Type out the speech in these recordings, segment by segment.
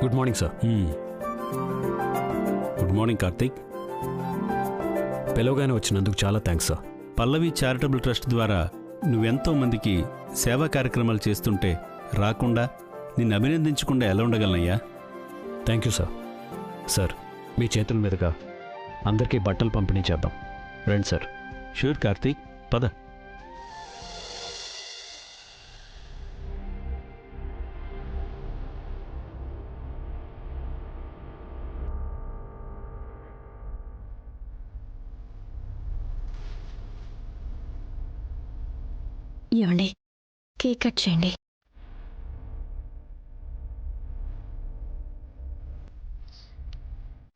Good morning sir. Good morning Karthik. పిలవగానే వచ్చినందుకు చాలా థ్యాంక్స్ సార్. పల్లవి చారిటబుల్ ట్రస్ట్ ద్వారా నువ్వెంతో మందికి సేవా కార్యక్రమాలు చేస్తుంటే రాకుండా నిన్ను అభినందించకుండా ఎలా ఉండగలనయ్యా? Thank you sir. సార్, మీ చేతుల మీదుగా అందరికీ బట్టలు పంపిణీ చేద్దాం. రండి సార్. షూర్ కార్తీక్, పద. ఏమండి, కేక్ కట్ చేయండి.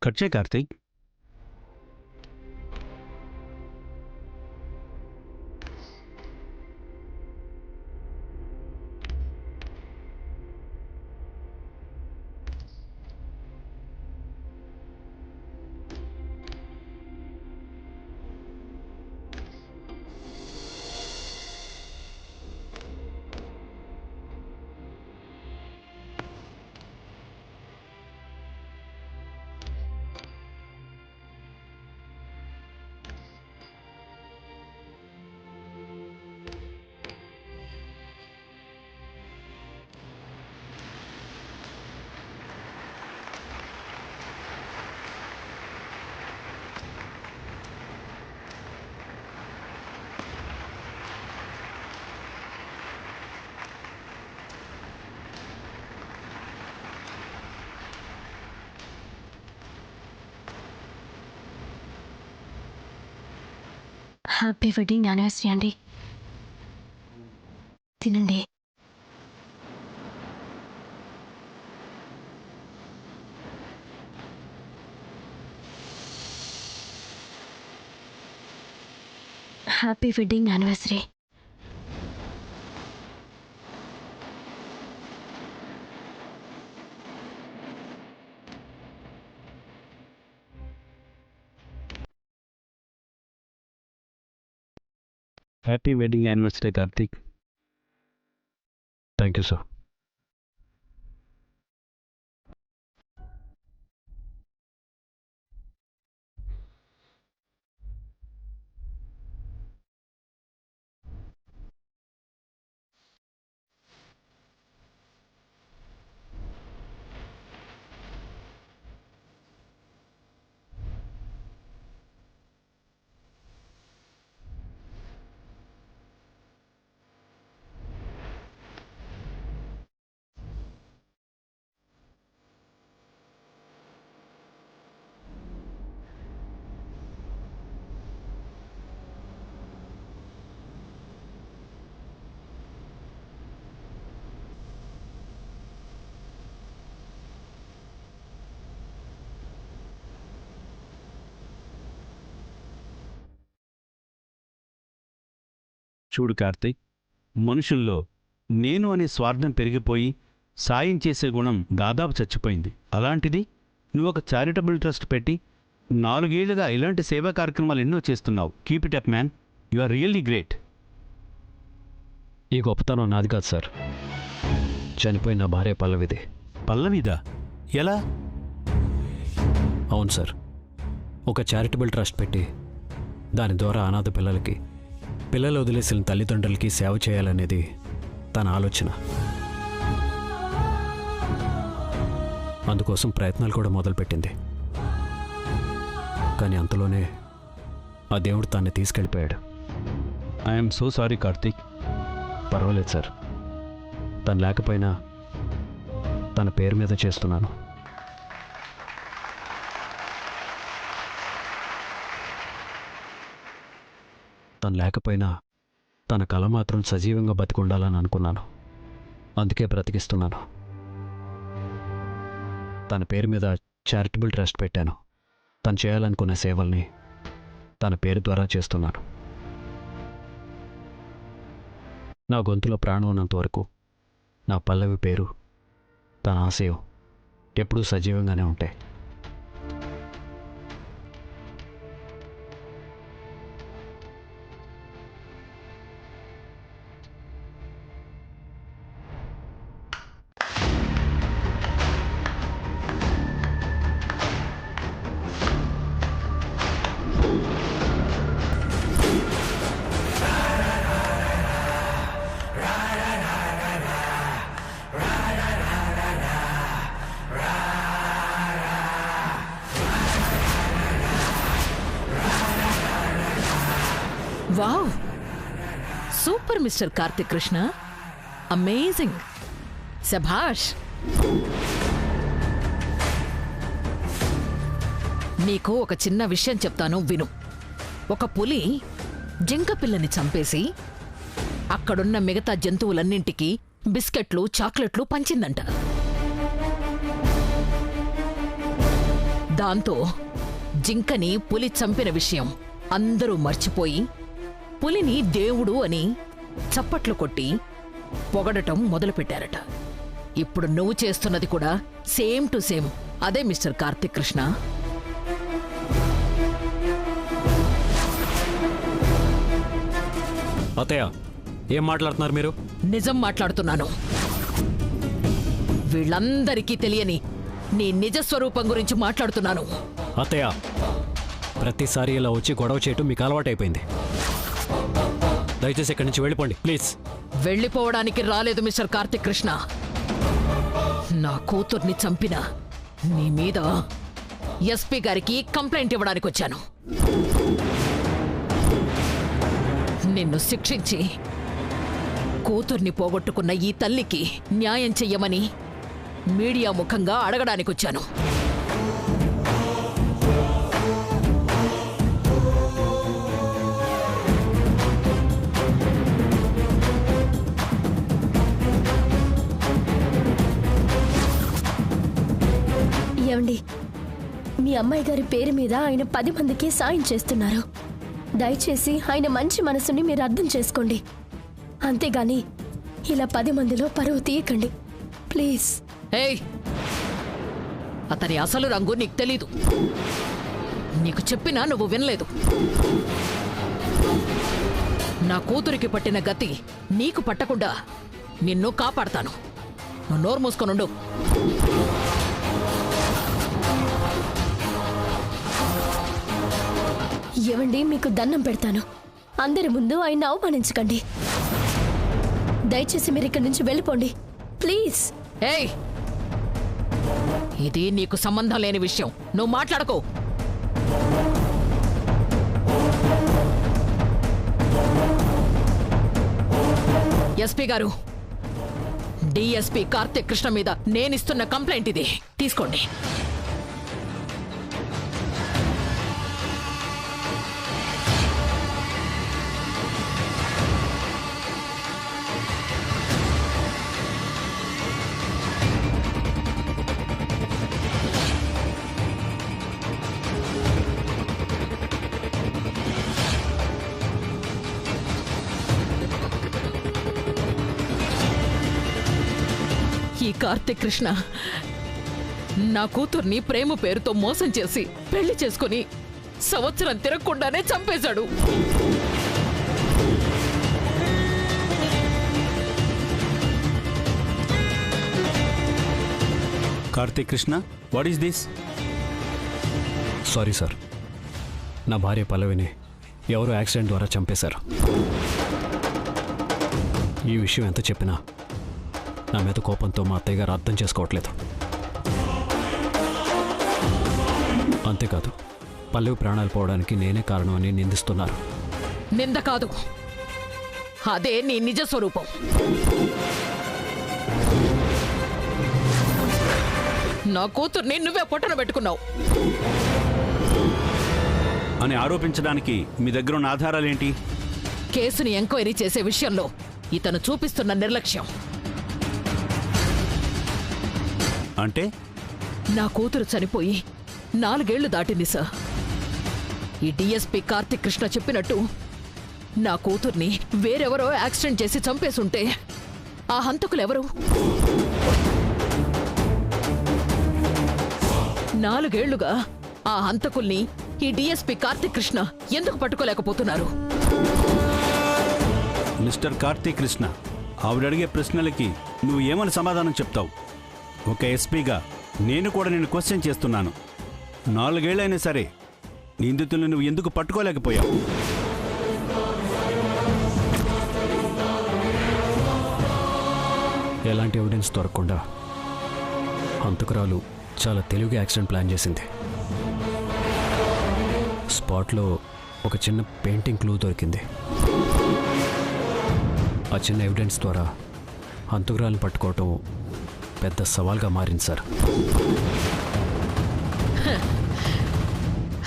కట్ చేయి కార్తీక్. హ్యాపీ వెడ్డింగ్ యానివర్సరీ అండి. తినండి. Happy wedding anniversary. Happy wedding anniversary Karthik. Thank you sir. చూడు కార్తీక్, మనుషుల్లో నేను అనే స్వార్థం పెరిగిపోయి సాయం చేసే గుణం దాదాపు చచ్చిపోయింది. అలాంటిది నువ్వు ఒక చారిటబుల్ ట్రస్ట్ పెట్టి 4 ఏళ్లుగా ఇలాంటి సేవా కార్యక్రమాలు ఎన్నో చేస్తున్నావు. Keep it up man. You are really great. ఈ గొప్పతనం నాది కాదు సార్, చనిపోయిన నా భార్య పల్లవిది. పల్లవిదా? ఎలా? అవును సార్, ఒక చారిటబుల్ ట్రస్ట్ పెట్టి దాని ద్వారా అనాథ పిల్లలు వదిలేసిన తల్లిదండ్రులకి సేవ చేయాలనేది తన ఆలోచన. అందుకోసం ప్రయత్నాలు కూడా మొదలుపెట్టింది. కానీ అంతలోనే ఆ దేవుడు తన్ని తీసుకెళ్ళిపోయాడు. I'm so sorry Karthik. పర్వాలేదు సార్, తను లేకపోయినా తన పేరు మీద చేస్తున్నాను. తను లేకపోయినా తన కళ మాత్రం సజీవంగా బతికుండాలని అనుకున్నాను. అందుకే బ్రతికిస్తున్నాను. తన పేరు మీద చారిటబుల్ ట్రస్ట్ పెట్టాను. తను చేయాలనుకున్న సేవల్ని తన పేరు ద్వారా చేస్తున్నాను. నా గొంతులో ప్రాణం ఉన్నంత వరకు నా పల్లవి పేరు, తన ఆశయం ఎప్పుడూ సజీవంగానే ఉంటాయి. Wow, super mister Karthik Krishna, amazing, శభాష్. నీకు ఒక చిన్న విషయం చెప్తాను, విను. ఒక పులి జింక పిల్లని చంపేసి అక్కడున్న మిగతా జంతువులన్నింటికీ బిస్కెట్లు, చాక్లెట్లు పంచిందంట. దాంతో జింకని పులి చంపిన విషయం అందరూ మర్చిపోయి పులిని దేవుడు అని చప్పట్లు కొట్టి పొగడటం మొదలుపెట్టారట. ఇప్పుడు నువ్వు చేస్తున్నది కూడా సేమ్ టు సేమ్ అదే మిస్టర్ కార్తిక్ కృష్ణ. అత్తయ్య, ఏం మాట్లాడుతున్నారు మీరు? నిజం మాట్లాడుతున్నాను. వీళ్ళందరికీ తెలియని నీ నిజ స్వరూపం గురించి మాట్లాడుతున్నాను. అత్తయ్య, ప్రతిసారి ఇలా వచ్చి గొడవ చేయటం మీకు అలవాటైపోయింది. దయచేసి ఇక్కడి నుంచి వెళ్ళిపోండి ప్లీజ్. వెళ్ళిపోవడానికి రాలేదు మిస్టర్ కార్తిక్ కృష్ణ. నా కూతుర్ని చంపిన నీ మీద ఎస్పీ గారికి కంప్లైంట్ ఇవ్వడానికి వచ్చాను. నిన్ను శిక్షించి కూతుర్ని పోగొట్టుకున్న ఈ తల్లికి న్యాయం చెయ్యమని మీడియా ముఖంగా అడగడానికొచ్చాను. ఏమండి, మీ అమ్మాయి గారి పేరు మీద ఆయన 10 మందికి సాయం చేస్తున్నారు. దయచేసి ఆయన మంచి మనసుని మీరు అర్థం చేసుకోండి. అంతేగాని ఇలా 10 మందిలో పరువు తీయకండి ప్లీజ్. ఏయ్, అతని అసలు రంగు నీకు తెలీదు. నీకు చెప్పినా నువ్వు వినలేదు. నా కూతురికి పట్టిన గతి నీకు పట్టకుండా నిన్ను కాపాడతాను. నువ్వు నోరు మూసుకొనుండు. ఏమండి, మీకు దండం పెడతాను, అందరి ముందు ఆయన అవమానించకండి. దయచేసి మీరు ఇక్కడి నుంచి వెళ్ళిపోండి ప్లీజ్. ఏయ్, ఇది నీకు సంబంధం లేని విషయం, నువ్వు మాట్లాడకు. ఎస్పీ గారు, డిఎస్పీ కార్తిక్ కృష్ణ మీద నేనిస్తున్న కంప్లైంట్ ఇది, తీసుకోండి. ఈ కార్తిక్ కృష్ణ నా కూతుర్ని ప్రేమ పేరుతో మోసం చేసి పెళ్లి చేసుకుని సంవత్సరం తిరగకుండానే చంపేశాడు. Karthik Krishna, what is this? Sorry sir, నా భార్య పల్లవిని ఎవరో యాక్సిడెంట్ ద్వారా చంపేశారు. ఈ విషయం ఎంత చెప్పినా నా మీద కోపంతో మా అత్తయ్య గారు అర్థం చేసుకోవట్లేదు. అంతేకాదు, పల్లవి ప్రాణాలు పోవడానికి నేనే కారణం అని నిందిస్తున్నారు. నింద కాదు, అదే నీ నిజ స్వరూపం. నా కూతుర్ని నువ్వే పొట్టన పెట్టుకున్నావు అని ఆరోపించడానికి మీ దగ్గర ఉన్న ఆధారాలేంటి? కేసుని ఎంక్వైరీ చేసే విషయంలో ఇతను చూపిస్తున్న నిర్లక్ష్యం. అంటే నా కూతురు చనిపోయి 4 ఏళ్లు దాటింది సార్. ఈ డిఎస్పీ కార్తిక్ కృష్ణ చెప్పినట్టు నా కూతుర్ని వేరెవరో యాక్సిడెంట్ చేసి చంపేసుంటే ఆ హంతకులెవరు? 4 ఏళ్లుగా ఆ హంతకుల్ని ఈ డిఎస్పీ కార్తిక్ కృష్ణ ఎందుకు పట్టుకోలేకపోతున్నారు? మిస్టర్ కార్తీక్ కృష్ణ, ఆవిడడిగే ప్రశ్నలకి నువ్వు ఏమని సమాధానం చెప్తావు? ఒక ఎస్పీగా నేను కూడా నేను క్వశ్చన్ చేస్తున్నాను. 4 ఏళ్ళైనా సరే నిందితులను నువ్వు ఎందుకు పట్టుకోలేకపోయావు? ఎలాంటి ఎవిడెన్స్ దొరకకుండా హంతకురాలు చాలా తెలివిగా యాక్సిడెంట్ ప్లాన్ చేసింది. స్పాట్లో ఒక చిన్న పెయింటింగ్ క్లూ దొరికింది. ఆ చిన్న ఎవిడెన్స్ ద్వారా హంతకురాలను పట్టుకోవటం పెద్ద సవాల్గా మారింది sir.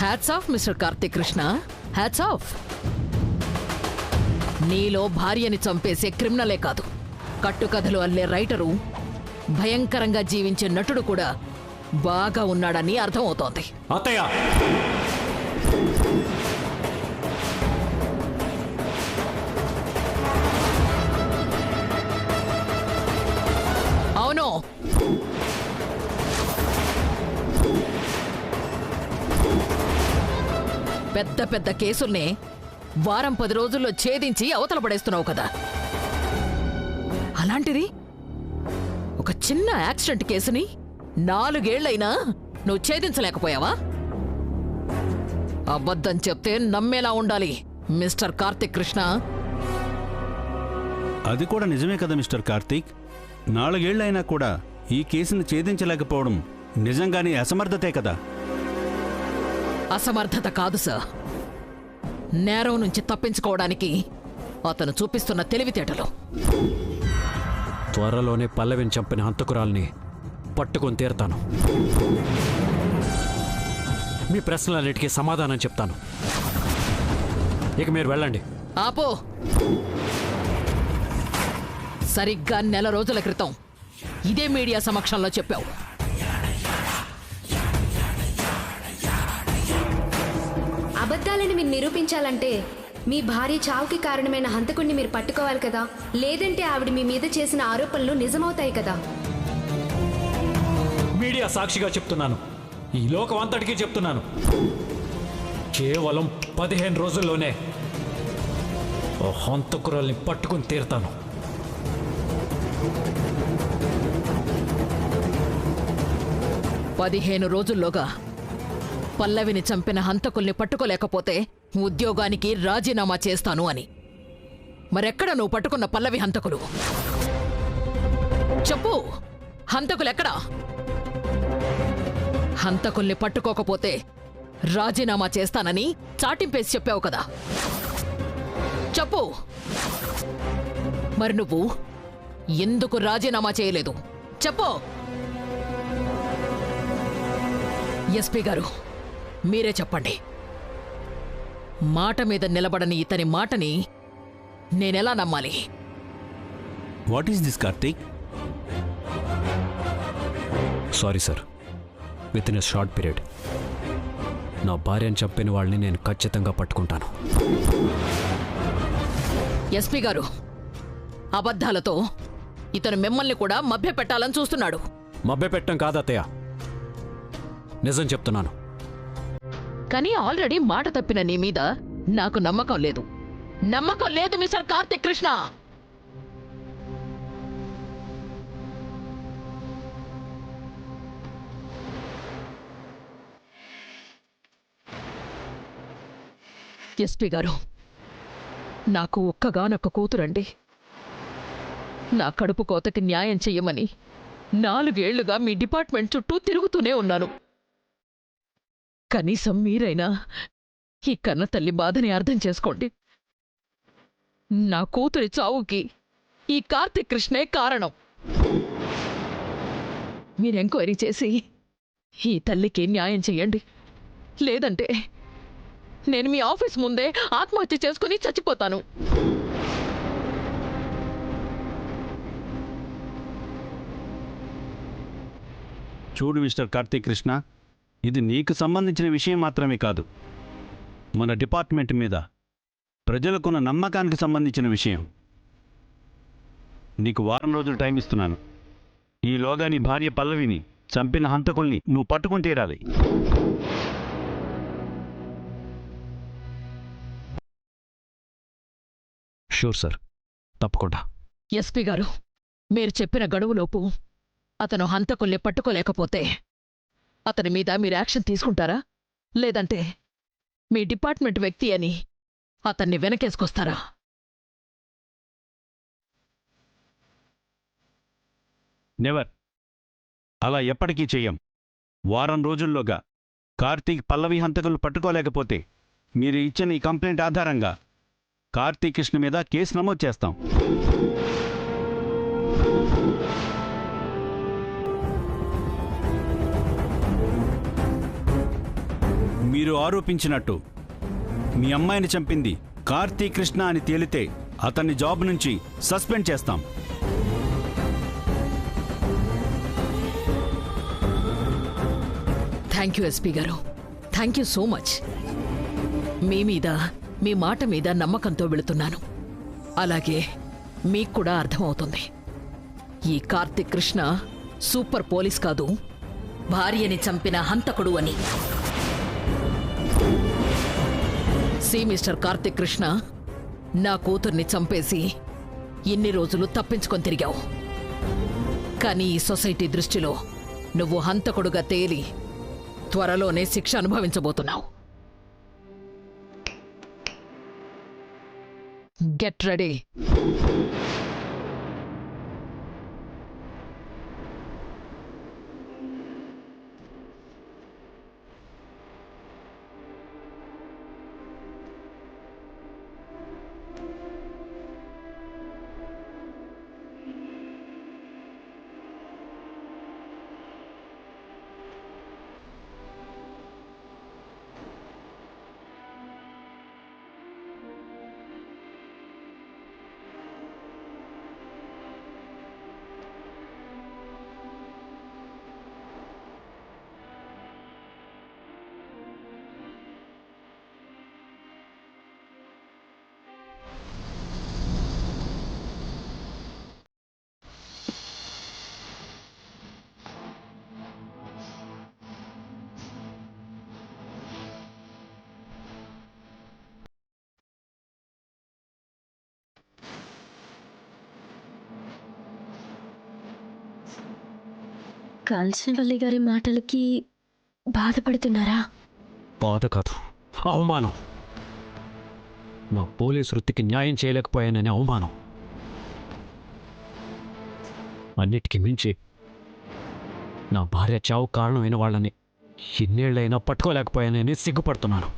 Hats off mister Karthik Krishna, hats off. నీలో భార్యని చంపేసే క్రిమినలే కాదు, కట్టుకథలు అల్లే రైటరు, భయంకరంగా జీవించే నటుడు కూడా బాగా ఉన్నాడని అర్థమవుతోంది. అత్తయ్య, అవును, పెద్ద పెద్ద కేసుల్నే వారం 10 రోజుల్లో ఛేదించి అవతల పడేస్తున్నావు కదా. అలాంటిది ఒక చిన్న యాక్సిడెంట్ కేసుని 4 ఏళ్లైనా నువ్వు ఛేదించలేకపోయావా? అబద్ధం చెప్తే నమ్మేలా ఉండాలి మిస్టర్ కార్తీక్ కృష్ణ. అది కూడా నిజమే కదా మిస్టర్ కార్తీక్. 4 ఏళ్లైనా కూడా ఈ కేసును ఛేదించలేకపోవడం నిజంగానే అసమర్థతే కదా. అసమర్థత కాదు సార్, నేరం నుంచి తప్పించుకోవడానికి అతను చూపిస్తున్న తెలివితేటలు. త్వరలోనే పల్లవిని చంపిన హంతకురాల్ని పట్టుకొని తీరతాను. మీ ప్రశ్నలన్నిటికీ సమాధానం చెప్తాను. ఇక మీరు వెళ్ళండి. ఆపో. సరిగ్గా 1 నెల రోజుల క్రితం ఇదే మీడియా సమక్షంలో చెప్పావు. అబద్ధాలని మీరు నిరూపించాలంటే మీ భార్య చావుకి కారణమైన హంతకుణ్ణి మీరు పట్టుకోవాలి కదా, లేదంటే ఆవిడ మీ మీద చేసిన ఆరోపణలు నిజమవుతాయి కదా. మీడియా సాక్షిగా చెప్తున్నాను, ఈ లోకం అంతటికీ చెప్తున్నాను. కేవలం 15 రోజుల్లోనే ఆ హంతకురాల్ని పట్టుకుని తీరుతాను. పదిహేను రోజుల్లోగా పల్లవిని చంపిన హంతకుల్ని పట్టుకోలేకపోతే ఉద్యోగానికి రాజీనామా చేస్తాను అని. మరెక్కడ నువ్వు పట్టుకున్న పల్లవి హంతకులు? చెప్పు, హంతకులెక్కడా? హంతకుల్ని పట్టుకోకపోతే రాజీనామా చేస్తానని చాటింపేసి చెప్పావు కదా. చెప్పు, మరి నువ్వు ఎందుకు రాజీనామా చేయలేదు? చెప్పు. ఎస్పీ గారు, మీరే చెప్పండి. మాట మీద నిలబడని ఇతని మాటని నేనెలా నమ్మాలి? What is this Karthik? Sorry sir, with in a short period నా భార్యను చంపిన వాళ్ళని నేను ఖచ్చితంగా పట్టుకుంటాను. ఎస్పీ గారు, అబద్ధాలతో ఇతను మిమ్మల్ని కూడా మభ్యపెట్టాలని చూస్తున్నాడు. మభ్యపెట్టం కాదు అత్తయ్య, నిజం చెప్తున్నాను. కానీ ఆల్రెడీ మాట తప్పిన నీ మీద నాకు నమ్మకం లేదు. నమ్మకం లేదు మిస్టర్ కార్తీక్ కృష్ణ. ఎస్పీ గారు, నాకు ఒక్కగానొక్క కూతురండి. నా కడుపు కోతకి న్యాయం చెయ్యమని 4 ఏళ్లుగా మీ డిపార్ట్మెంట్ చుట్టూ తిరుగుతూనే ఉన్నాను. కనీసం మీరైనా ఈ కన్న తల్లి బాధని అర్థం చేసుకోండి. నా కూతురి చావుకి ఈ కార్తీక్ కృష్ణే కారణం. మీరు ఎంక్వైరీ చేసి ఈ తల్లికి న్యాయం చెయ్యండి. లేదంటే నేను మీ ఆఫీస్ ముందే ఆత్మహత్య చేసుకుని చచ్చిపోతాను. చూడు మిస్టర్ కార్తీక్ కృష్ణ, ఇది నీకు సంబంధించిన విషయం మాత్రమే కాదు, మన డిపార్ట్మెంట్ మీద ప్రజలకున్న నమ్మకానికి సంబంధించిన విషయం. నీకు 1 వారం రోజులు టైం ఇస్తున్నాను. ఈలోగా నీ భార్య పల్లవిని చంపిన హంతకుల్ని నువ్వు పట్టుకుని తీరాలి. షూర్ సార్, తప్పకుండా. ఎస్పీ గారు, మీరు చెప్పిన గడువులోపు అతను హంతకుల్ని పట్టుకోలేకపోతే అతని మీద మీరు యాక్షన్ తీసుకుంటారా? లేదంటే మీ డిపార్ట్మెంట్ వ్యక్తి అని అతన్ని వెనకేసుకొస్తారా? నెవర్. అలా ఎప్పటికీ చెయ్యం. 1 వారం రోజుల్లోగా కార్తీక్ పల్లవి హంతకులు పట్టుకోలేకపోతే మీరు ఇచ్చిన ఈ కంప్లైంట్ ఆధారంగా కార్తీక్ కృష్ణ మీద కేసు నమోదు చేస్తాం. మీరు ఆరోపించినట్టు మీ అమ్మాయిని చంపింది కార్తీక్ కృష్ణ అని తేలితే అతన్ని జాబ్ నుంచి సస్పెండ్ చేస్తాం. థ్యాంక్ యూ ఎస్పీ గారు, థ్యాంక్ యూ సో మచ్. మీ మీద, మీ మాట మీద నమ్మకంతో వెళుతున్నాను. అలాగే మీకు కూడా అర్థమవుతుంది, ఈ కార్తిక్ కృష్ణ సూపర్ పోలీస్ కాదు, భార్యని చంపిన హంతకుడు అని. సి మిస్టర్ కార్తిక్ కృష్ణ, నా కూతుర్ని చంపేసి ఇన్ని రోజులు తప్పించుకొని తిరిగావు. కానీ ఈ సొసైటీ దృష్టిలో నువ్వు హంతకుడుగా తేలి త్వరలోనే శిక్ష అనుభవించబోతున్నావు. Get ready. కాల్చవల్లి గారి మాటలకి బాధపడుతున్నారా? బాధ కాదు, అవమానం. మా పోలీసు వృత్తికి న్యాయం చేయలేకపోయానని అవమానం. అన్నిటికీ మించి నా భార్య చావు కారణమైన వాళ్ళని ఇన్నేళ్ళైనా పట్టుకోలేకపోయానని సిగ్గుపడుతున్నాను.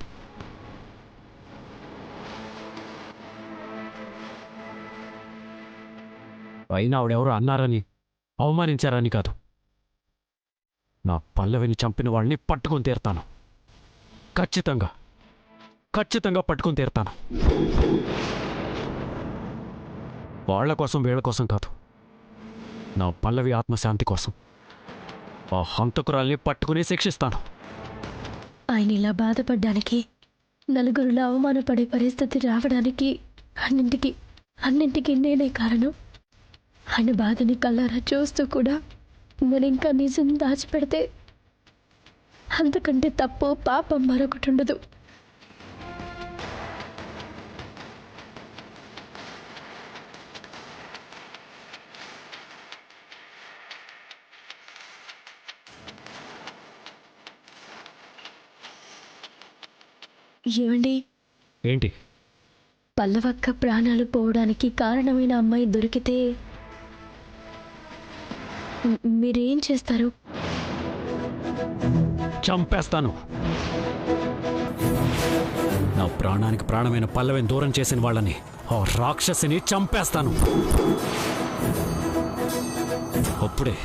అయినా ఆవిడెవరో అన్నారని, అవమానించారని కాదు, నా పల్లవిని చంపిన వాళ్ళని పట్టుకొని తీరుతాను. ఖచ్చితంగా ఖచ్చితంగా పట్టుకొని తీరుతాను. వాళ్ళ కోసం, వీళ్ళ కోసం కాదు, నా పల్లవి ఆత్మశాంతి కోసం ఆ హంతకురాల్ని పట్టుకుని శిక్షిస్తాను. ఆయన ఇలా బాధపడ్డానికి, నలుగురిలో అవమానపడే పరిస్థితి రావడానికి అన్నింటికి నేనే కారణం. ఆయన బాధని కళ్ళారా చూస్తూ కూడా నేను ఇంకా నిజం దాచిపెడితే అంతకంటే తప్పు, పాపం మరొకటి ఉండదు. ఏమండి? ఏంటి? పల్లవక్క ప్రాణాలు పోవడానికి కారణమైన అమ్మాయి దొరికితే మీరేం చేస్తారు? చంపేస్తాను. నా ప్రాణానికి ప్రాణమైన పల్లవిని దూరం చేసిన వాళ్ళని, ఆ రాక్షసిని చంపేస్తాను. అప్పుడే